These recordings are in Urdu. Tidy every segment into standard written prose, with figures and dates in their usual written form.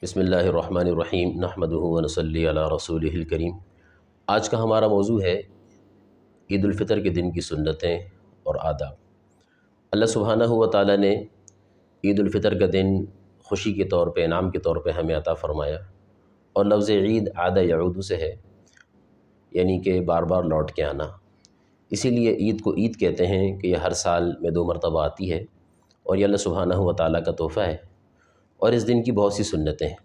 بسم اللہ الرحمن الرحیم نحمدہ ونصلی علی رسولہ الکریم۔ آج کا ہمارا موضوع ہے عید الفطر کے دن کی سنتیں اور آداب۔ اللہ سبحانہ و تعالیٰ نے عید الفطر کا دن خوشی کے طور پہ، انعام کے طور پہ ہمیں عطا فرمایا، اور لفظ عید عاد یعود سے ہے، یعنی کہ بار بار لوٹ کے آنا۔ اسی لیے عید کو عید کہتے ہیں کہ یہ ہر سال میں 2 مرتبہ آتی ہے، اور یہ اللہ سبحانہ و تعالیٰ کا تحفہ ہے، اور اس دن کی بہت سی سنتیں ہیں۔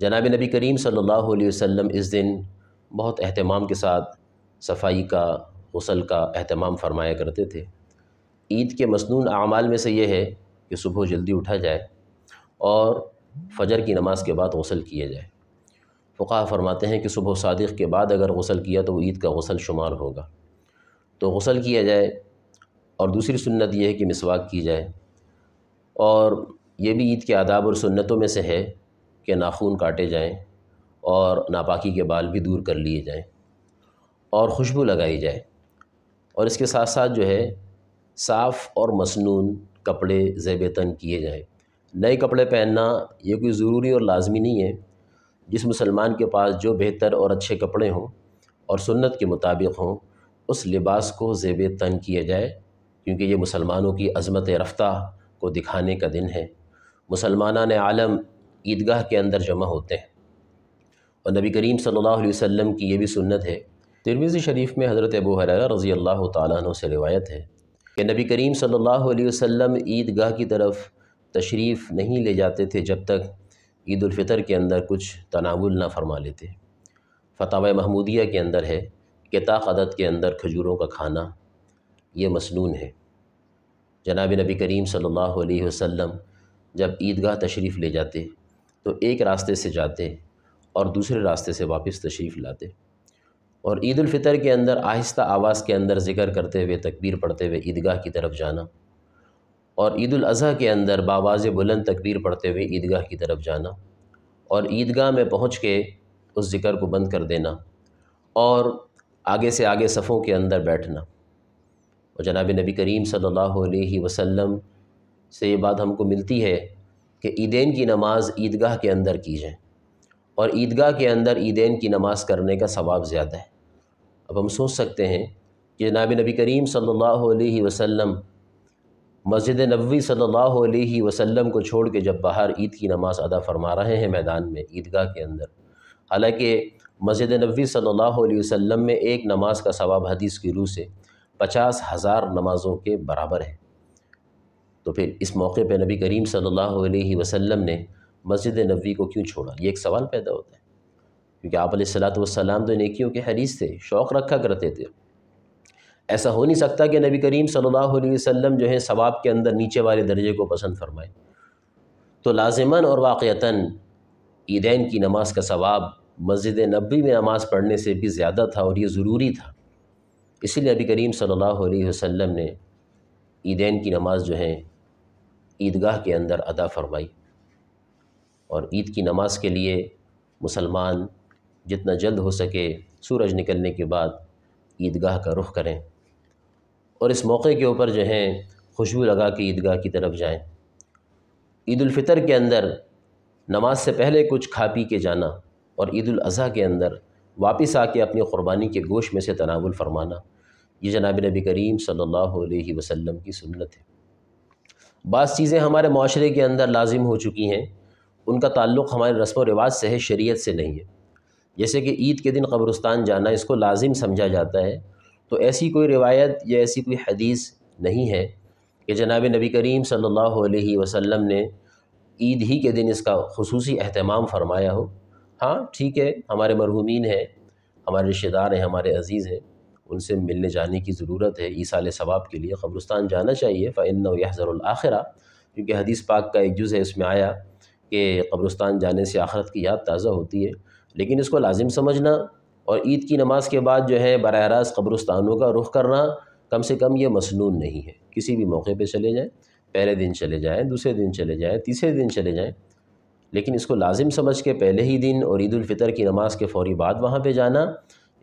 جناب نبی کریم صلی اللہ علیہ وسلم اس دن بہت اہتمام کے ساتھ صفائی کا، غسل کا اہتمام فرمایا کرتے تھے۔ عید کے مسنون اعمال میں سے یہ ہے کہ صبح جلدی اٹھا جائے اور فجر کی نماز کے بعد غسل کیا جائے۔ فقہا فرماتے ہیں کہ صبح صادق کے بعد اگر غسل کیا تو وہ عید کا غسل شمار ہوگا، تو غسل کیا جائے۔ اور دوسری سنت یہ ہے کہ مسواک کی جائے، اور یہ بھی عید کے آداب اور سنتوں میں سے ہے کہ ناخن کاٹے جائیں اور ناپاکی کے بال بھی دور کر لیے جائیں، اور خوشبو لگائی جائے، اور اس کے ساتھ ساتھ جو ہے صاف اور مسنون کپڑے زیب تن کیے جائیں۔ نئے کپڑے پہننا یہ کوئی ضروری اور لازمی نہیں ہے۔ جس مسلمان کے پاس جو بہتر اور اچھے کپڑے ہوں اور سنت کے مطابق ہوں، اس لباس کو زیب تن کیا جائے، کیونکہ یہ مسلمانوں کی عظمت رفتہ کو دکھانے کا دن ہے۔ مسلمانان عالم عیدگاہ کے اندر جمع ہوتے ہیں، اور نبی کریم صلی اللہ علیہ وسلم کی یہ بھی سنت ہے۔ ترمذی شریف میں حضرت ابو ہریرہ رضی اللہ تعالیٰ عنہ سے روایت ہے کہ نبی کریم صلی اللہ علیہ وسلم عیدگاہ کی طرف تشریف نہیں لے جاتے تھے جب تک عید الفطر کے اندر کچھ تناول نہ فرما لیتے۔ فتاوی محمودیہ کے اندر ہے کہ تا عدد کے اندر کھجوروں کا کھانا یہ مسنون ہے۔ جناب نبی کریم صلی اللہ علیہ وسلم جب عیدگاہ تشریف لے جاتے تو ایک راستے سے جاتے اور دوسرے راستے سے واپس تشریف لاتے، اور عید الفطر کے اندر آہستہ آواز کے اندر ذکر کرتے ہوئے، تکبیر پڑھتے ہوئے عیدگاہ کی طرف جانا، اور عید الاضحیٰ کے اندر بآواز بلند تکبیر پڑھتے ہوئے عیدگاہ کی طرف جانا، اور عیدگاہ میں پہنچ کے اس ذکر کو بند کر دینا، اور آگے سے آگے صفوں کے اندر بیٹھنا۔ اور جناب نبی کریم صلی اللہ علیہ وسلم سے یہ بات ہم کو ملتی ہے کہ عیدین کی نماز عیدگاہ کے اندر کی جائے، اور عیدگاہ کے اندر عیدین کی نماز کرنے کا ثواب زیادہ ہے۔ اب ہم سوچ سکتے ہیں کہ جناب نبی کریم صلی اللہ علیہ وسلم مسجد نبوی صلی اللہ علیہ وسلم کو چھوڑ کے جب باہر عید کی نماز ادا فرما رہے ہیں میدان میں، عیدگاہ کے اندر، حالانکہ مسجد نبوی صلی اللہ علیہ وسلم میں ایک نماز کا ثواب حدیث کی روح سے 50,000 نمازوں کے برابر ہے، تو پھر اس موقع پہ نبی کریم صلی اللہ علیہ وسلم نے مسجد نبوی کو کیوں چھوڑا؟ یہ ایک سوال پیدا ہوتا ہے، کیونکہ آپ علیہ الصلاۃ والسلام تو نیکیوں کے حریص تھے، شوق رکھا کرتے تھے۔ ایسا ہو نہیں سکتا کہ نبی کریم صلی اللہ علیہ وسلم جو ہے ثواب کے اندر نیچے والے درجے کو پسند فرمائے، تو لازماً اور واقعتاً عیدین کی نماز کا ثواب مسجد نبوی میں نماز پڑھنے سے بھی زیادہ تھا، اور یہ ضروری تھا۔ اسی لیے نبی کریم صلی اللہ علیہ وسلم نے عیدین کی نماز جو ہے عیدگاہ کے اندر ادا فرمائی، اور عید کی نماز کے لیے مسلمان جتنا جلد ہو سکے سورج نکلنے کے بعد عیدگاہ کا رخ کریں، اور اس موقع کے اوپر جو ہے خوشبو لگا کے عیدگاہ کی طرف جائیں۔ عید الفطر کے اندر نماز سے پہلے کچھ کھا پی کے جانا، اور عید الاضحیٰ کے اندر واپس آ کے اپنی قربانی کے گوشت میں سے تناول فرمانا، یہ جناب نبی کریم صلی اللہ علیہ وسلم کی سنت ہے۔ بعض چیزیں ہمارے معاشرے کے اندر لازم ہو چکی ہیں، ان کا تعلق ہمارے رسم و رواج سے ہے، شریعت سے نہیں ہے۔ جیسے کہ عید کے دن قبرستان جانا، اس کو لازم سمجھا جاتا ہے، تو ایسی کوئی روایت یا ایسی کوئی حدیث نہیں ہے کہ جناب نبی کریم صلی اللہ علیہ وسلم نے عید ہی کے دن اس کا خصوصی اہتمام فرمایا ہو۔ ہاں ٹھیک ہے، ہمارے مرحومین ہیں، ہمارے رشتہ دار ہیں، ہمارے عزیز ہیں، ان سے ملنے جانے کی ضرورت ہے، ایصال ثواب کے لیے قبرستان جانا چاہیے۔ فَإِنَّهُ يَحْذَرُ الْآخِرَةَ، کیونکہ حدیث پاک کا ایک جز ہے، اس میں آیا کہ قبرستان جانے سے آخرت کی یاد تازہ ہوتی ہے، لیکن اس کو لازم سمجھنا اور عید کی نماز کے بعد جو ہے براہ راست قبرستانوں کا رخ کرنا، کم سے کم یہ مسنون نہیں ہے۔ کسی بھی موقع پہ چلے جائیں، پہلے دن چلے جائیں، دوسرے دن چلے جائیں، تیسرے دن چلے جائیں، لیکن اس کو لازم سمجھ کے پہلے ہی دن اور عید الفطر کی نماز کے فوری بعد وہاں پہ جانا،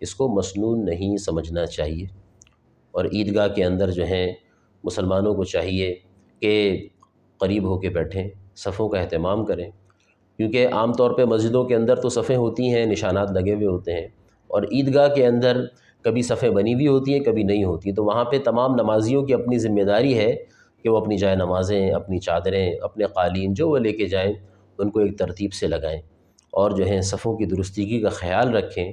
اس کو مسنون نہیں سمجھنا چاہیے۔ اور عیدگاہ کے اندر جو ہیں مسلمانوں کو چاہیے کہ قریب ہو کے بیٹھیں، صفوں کا اہتمام کریں، کیونکہ عام طور پہ مسجدوں کے اندر تو صفیں ہوتی ہیں، نشانات لگے ہوئے ہوتے ہیں، اور عیدگاہ کے اندر کبھی صفیں بنی ہوئی ہوتی ہیں، کبھی نہیں ہوتی. تو وہاں پہ تمام نمازیوں کی اپنی ذمہ داری ہے کہ وہ اپنی جائے نمازیں، اپنی چادریں، اپنے قالین جو وہ لے کے جائیں ان کو ایک ترتیب سے لگائیں، اور جو ہیں صفوں کی درستگی کا خیال رکھیں،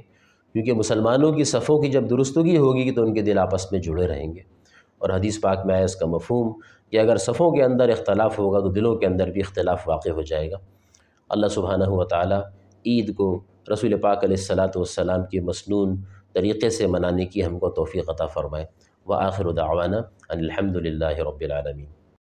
کیونکہ مسلمانوں کی صفوں کی جب درستگی ہوگی تو ان کے دل آپس میں جڑے رہیں گے. اور حدیث پاک میں آیا اس کا مفہوم کہ اگر صفوں کے اندر اختلاف ہوگا تو دلوں کے اندر بھی اختلاف واقع ہو جائے گا. اللہ سبحانہ و تعالی عید کو رسول پاک علیہ الصلاۃ والسلام کی مسنون طریقے سے منانے کی ہم کو توفیق عطا فرمائے. وآخر دعوانا ان الحمد للہ رب العالمین.